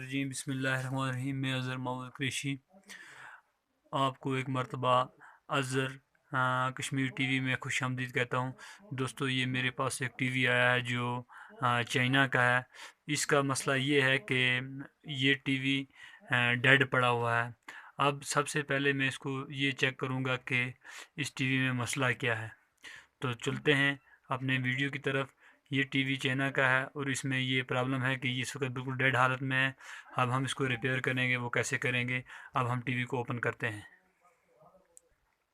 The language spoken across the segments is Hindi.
जी बिस्मिल्लाहिर्रहमानिर्रहीम। मैं अज़हर मोहम्मद कुरैशी आपको एक मरतबा अज़हर कश्मीर टीवी में खुशामदीद कहता हूँ। दोस्तों, ये मेरे पास एक टीवी आया है जो चाइना का है। इसका मसला ये है कि ये टीवी डेड पड़ा हुआ है। अब सबसे पहले मैं इसको ये चेक करूँगा कि इस टीवी में मसला क्या है। तो चलते हैं अपने वीडियो की तरफ। ये टीवी चाइना का है और इसमें ये प्रॉब्लम है कि ये इस वक्त बिल्कुल डेड हालत में है। अब हम इसको रिपेयर करेंगे, वो कैसे करेंगे। अब हम टीवी को ओपन करते हैं।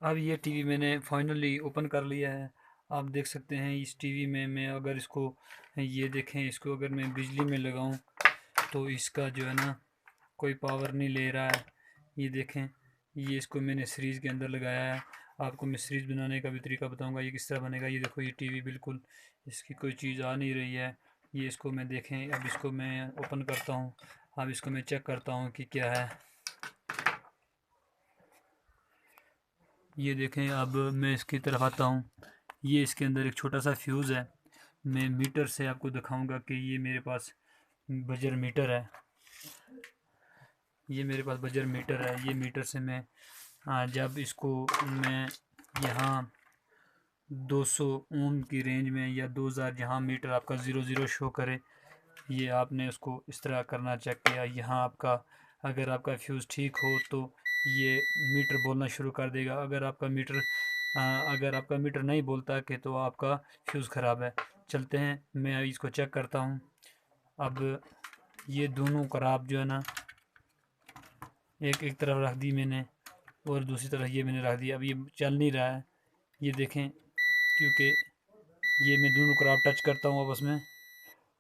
अब ये टीवी मैंने फाइनली ओपन कर लिया है। आप देख सकते हैं इस टीवी में मैं अगर इसको ये देखें, इसको अगर मैं बिजली में लगाऊं तो इसका जो है ना कोई पावर नहीं ले रहा है। ये देखें, ये इसको मैंने सीरीज़ के अंदर लगाया है। आपको मैं सीरीज़ बनाने का भी तरीका बताऊंगा ये किस तरह बनेगा। ये देखो, ये टीवी बिल्कुल इसकी कोई चीज़ आ नहीं रही है। ये इसको मैं देखें, अब इसको मैं ओपन करता हूँ। अब इसको मैं चेक करता हूँ कि क्या है। ये देखें, अब मैं इसकी तरफ आता हूँ। ये इसके अंदर एक छोटा सा फ्यूज़ है। मैं मीटर से आपको दिखाऊंगा कि ये मेरे पास बजर मीटर है। ये मेरे पास बजर मीटर है। ये मीटर से मैं जब इसको मैं यहाँ 200 ओम की रेंज में या 2000 जहाँ मीटर आपका 00 शो करे, ये आपने उसको इस तरह करना चेक किया। यहाँ आपका अगर आपका फ्यूज़ ठीक हो तो ये मीटर बोलना शुरू कर देगा। अगर आपका मीटर नहीं बोलता कि तो आपका फ्यूज़ ख़राब है। चलते हैं, मैं इसको चेक करता हूँ। अब ये दोनों खराब जो है ना, एक तरफ रख दी मैंने और दूसरी तरफ ये मैंने रख दिया। अब ये चल नहीं रहा है, ये देखें, क्योंकि ये मैं दोनों कराब टच करता हूँ आपस में,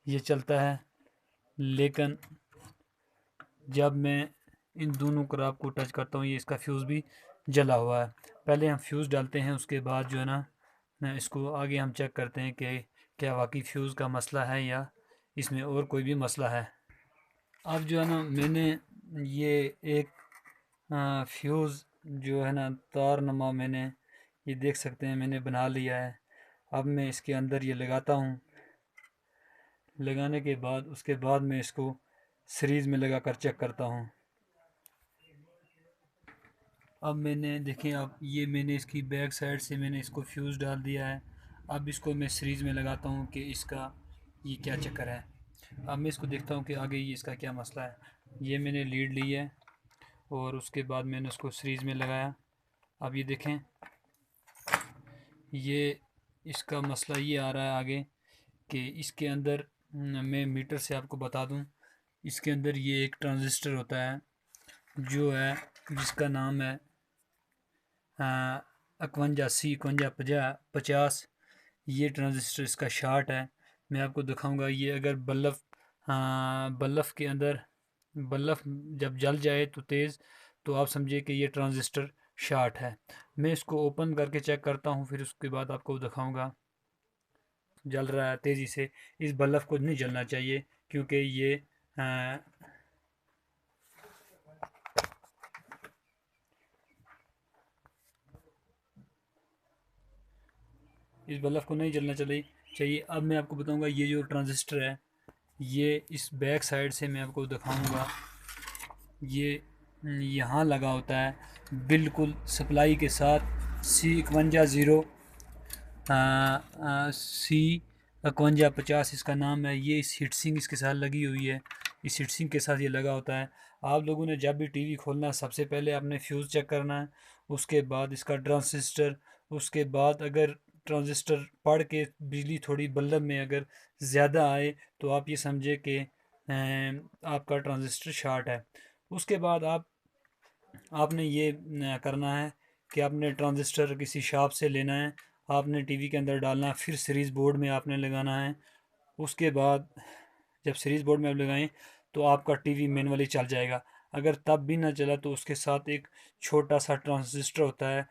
ये चलता है। लेकिन जब मैं इन दोनों कराब को टच करता हूँ, ये इसका फ्यूज़ भी जला हुआ है। पहले हम फ्यूज़ डालते हैं, उसके बाद जो है ना इसको आगे हम चेक करते हैं कि क्या वाकई फ्यूज़ का मसला है या इसमें और कोई भी मसला है। अब जो है ना मैंने ये एक फ्यूज़ जो है ना तार नमा मैंने ये देख सकते हैं मैंने बना लिया है। अब मैं इसके अंदर ये लगाता हूँ। लगाने के बाद उसके बाद मैं इसको सीरीज़ में लगा कर चेक करता हूँ। अब मैंने देखें, अब ये मैंने इसकी बैक साइड से मैंने इसको फ्यूज़ डाल दिया है। अब इसको मैं सीरीज़ में लगाता हूँ कि इसका ये क्या चक्कर है। अब मैं इसको देखता हूँ कि आगे ये इसका क्या मसला है। ये मैंने लीड ली है और उसके बाद मैंने उसको सीरीज़ में लगाया। अब ये देखें, ये इसका मसला ये आ रहा है आगे कि इसके अंदर मैं मीटर से आपको बता दूं, इसके अंदर ये एक ट्रांजिस्टर होता है जो है जिसका नाम है 51C 5150। ये ट्रांजिस्टर इसका शार्ट है। मैं आपको दिखाऊंगा। ये अगर बल्ब के अंदर बल्ब जब जल जाए तो तेज़, तो आप समझिए कि ये ट्रांजिस्टर शार्ट है। मैं इसको ओपन करके चेक करता हूँ, फिर उसके बाद आपको दिखाऊंगा। जल रहा है तेज़ी से। इस बल्ब को नहीं जलना चाहिए क्योंकि ये आ, इस बल्ब को नहीं जलना चाहिए। अब मैं आपको बताऊंगा ये जो ट्रांजिस्टर है, ये इस बैक साइड से मैं आपको दिखाऊंगा। ये यहाँ लगा होता है बिल्कुल सप्लाई के साथ। C 51 50 इसका नाम है। ये इस हीटसिंग इसके साथ लगी हुई है। इस हीटसिंग के साथ ये लगा होता है। आप लोगों ने जब भी टीवी खोलना है सबसे पहले आपने फ्यूज़ चेक करना है, उसके बाद इसका ट्रांजिस्टर, उसके बाद अगर ट्रांजिस्टर पड़ के बिजली थोड़ी बल्ब में अगर ज़्यादा आए तो आप ये समझे कि आपका ट्रांजिस्टर शार्ट है। उसके बाद आपने ये करना है कि आपने ट्रांजिस्टर किसी शॉप से लेना है, आपने टीवी के अंदर डालना है, फिर सीरीज़ बोर्ड में आपने लगाना है। उसके बाद जब सीरीज़ बोर्ड में आप लगाएं तो आपका टीवी मैनुअली चल जाएगा। अगर तब भी ना चला तो उसके साथ एक छोटा सा ट्रांजिस्टर होता है।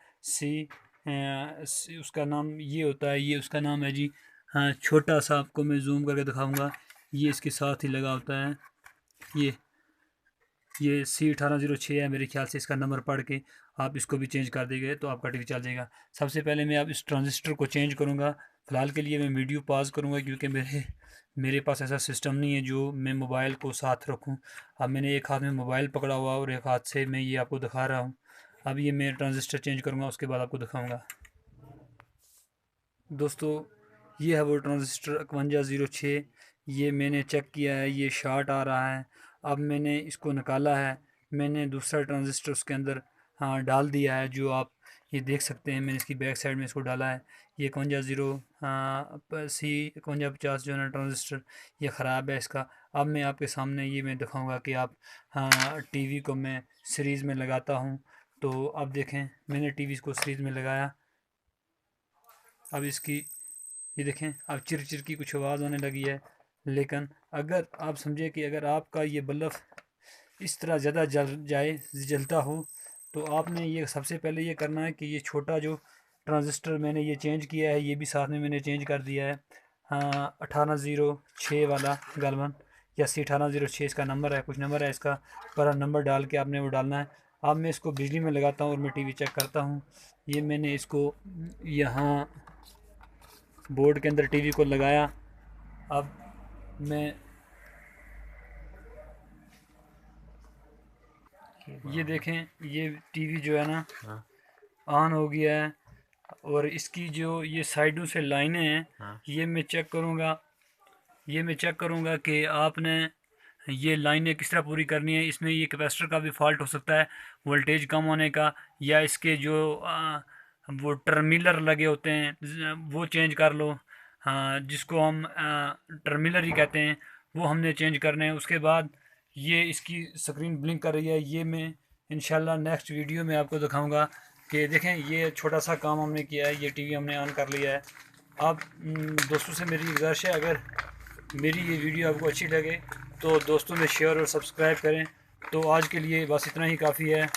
उसका नाम ये होता है, ये उसका नाम है जी। हाँ, छोटा सा आपको मैं जूम करके दिखाऊंगा। ये इसके साथ ही लगा होता है। ये ये C 1806 है मेरे ख्याल से। इसका नंबर पढ़ के आप इसको भी चेंज कर देंगे तो आपका टीवी चल जाएगा। सबसे पहले मैं अब इस ट्रांजिस्टर को चेंज करूँगा। फ़िलहाल के लिए मैं वीडियो पॉज करूँगा क्योंकि मेरे पास ऐसा सिस्टम नहीं है जो मैं मोबाइल को साथ रखूं। अब मैंने एक हाथ में मोबाइल पकड़ा हुआ और एक हाथ से मैं ये आपको दिखा रहा हूँ। अब ये मैं ट्रांजिस्टर चेंज करूँगा, उसके बाद आपको दिखाऊँगा। दोस्तों, ये है वो ट्रांजिस्टर 5106। ये मैंने चेक किया है, ये शार्ट आ रहा है। अब मैंने इसको निकाला है, मैंने दूसरा ट्रांजिस्टर उसके अंदर डाल दिया है, जो आप ये देख सकते हैं। मैंने इसकी बैक साइड में इसको डाला है। ये 51C 5150 जो है ना ट्रांजिस्टर, ये ख़राब है इसका। अब मैं आपके सामने ये मैं दिखाऊंगा कि आप टीवी को मैं सीरीज़ में लगाता हूँ। तो अब देखें, मैंने टीवी को सीरीज़ में लगाया। अब इसकी ये देखें, अब चिर चिर की कुछ आवाज़ आने लगी है। लेकिन अगर आप समझे कि अगर आपका ये बल्ब इस तरह ज़्यादा जलता हो, तो आपने ये सबसे पहले ये करना है कि ये छोटा जो ट्रांजिस्टर मैंने ये चेंज किया है, ये भी साथ में मैंने चेंज कर दिया है। हाँ, 1806 वाला गालवन, या सी 1806 इसका नंबर है, कुछ नंबर है इसका, पर नंबर डाल के आपने वो डालना है। अब मैं इसको बिजली में लगाता हूँ और मैं टीवी चेक करता हूँ। ये मैंने इसको यहाँ बोर्ड के अंदर टीवी को लगाया। अब मैं ये देखें, ये टीवी जो है ना ऑन हो गया है। और इसकी जो ये साइडों से लाइनें हैं, ये मैं चेक करूँगा। ये मैं चेक करूँगा कि आपने ये लाइनें किस तरह पूरी करनी है। इसमें ये कैपेसिटर का भी फॉल्ट हो सकता है, वोल्टेज कम होने का, या इसके जो वो टर्मिनल लगे होते हैं वो चेंज कर लो। हाँ, जिसको हम टर्मिनल ही कहते हैं, वो हमने चेंज करने हैं। उसके बाद ये इसकी स्क्रीन ब्लिंक कर रही है, ये मैं इंशाल्लाह नेक्स्ट वीडियो में आपको दिखाऊंगा। कि देखें, ये छोटा सा काम हमने किया है, ये टीवी हमने ऑन कर लिया है। अब दोस्तों से मेरी गुजारिश है, अगर मेरी ये वीडियो आपको अच्छी लगे तो दोस्तों में शेयर और सब्सक्राइब करें। तो आज के लिए बस इतना ही काफ़ी है।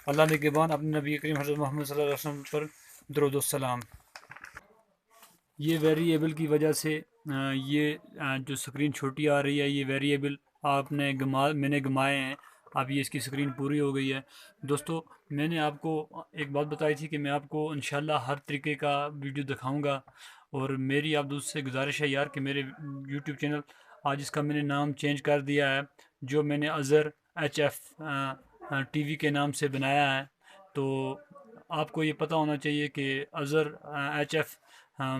अल्लाह निगहबान, अपने नबी करीम हज़रत मोहम्मद सल्लल्लाहु अलैहि वसल्लम पर दरूद व सलाम। ये वेरिएबल की वजह से ये जो स्क्रीन छोटी आ रही है, ये वेरिएबल मैंने गमाए हैं। अब ये इसकी स्क्रीन पूरी हो गई है। दोस्तों, मैंने आपको एक बात बताई थी कि मैं आपको इंशाल्लाह हर तरीके का वीडियो दिखाऊंगा। और मेरी आप दोस्त से गुजारिश है यार कि मेरे यूट्यूब चैनल, आज इसका मैंने नाम चेंज कर दिया है, जो मैंने अज़र HF टीवी के नाम से बनाया है। तो आपको ये पता होना चाहिए कि अज़र HF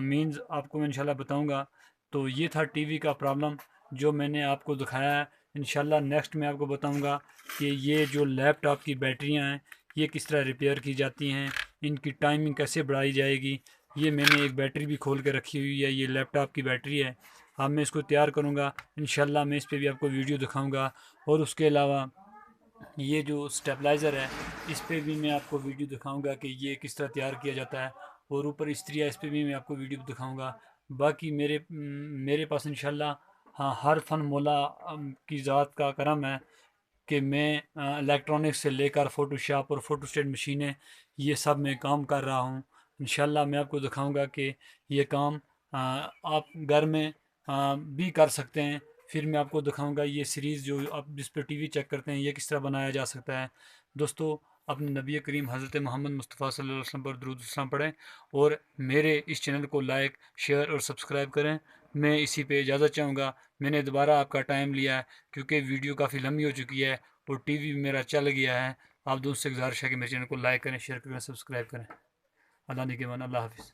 मीन्स आपको मैं इंशाल्लाह बताऊंगा। तो ये था टीवी का प्रॉब्लम जो मैंने आपको दिखाया है। इंशाल्लाह नेक्स्ट में आपको बताऊंगा कि ये जो लैपटॉप की बैटरियां हैं, ये किस तरह रिपेयर की जाती हैं, इनकी टाइमिंग कैसे बढ़ाई जाएगी। ये मैंने एक बैटरी भी खोल के रखी हुई है, ये लैपटॉप की बैटरी है। अब मैं इसको तैयार करूँगा, इंशाल्लाह मैं इस पर भी आपको वीडियो दिखाऊँगा। और उसके अलावा ये जो स्टेबलाइज़र है, इस पे भी मैं आपको वीडियो दिखाऊंगा कि ये किस तरह तैयार किया जाता है। और ऊपर इस्त्रियाँ, इस पे भी मैं आपको वीडियो दिखाऊंगा। बाकी मेरे पास इंशाल्लाह, हाँ, हर फन मौला की ज़ात का करम है कि मैं इलेक्ट्रॉनिक्स से लेकर फ़ोटोशॉप और फ़ोटोस्टेट मशीनें, ये सब मैं काम कर रहा हूँ। इंशाल्लाह मैं आपको दिखाऊंगा कि ये काम आप घर में भी कर सकते हैं। फिर मैं आपको दिखाऊंगा ये सीरीज़ जो आप जिस पर टीवी चेक करते हैं, ये किस तरह बनाया जा सकता है। दोस्तों, अपने नबी करीम हज़रत मोहम्मद मुस्तफ़ा सल्लल्लाहु अलैहि वसल्लम पर दुरूद व सलाम पढ़ें और मेरे इस चैनल को लाइक, शेयर और सब्सक्राइब करें। मैं इसी पे इजाज़त चाहूँगा। मैंने दोबारा आपका टाइम लिया है क्योंकि वीडियो काफ़ी लंबी हो चुकी है और टीवी भी मेरा चल गया है। आप दोस्त से गुजारिश है कि मेरे चैनल को लाइक करें, शेयर करें, सब्सक्राइब करें। अल्लाह ने के मान, अल्लाह हाफ़िज़।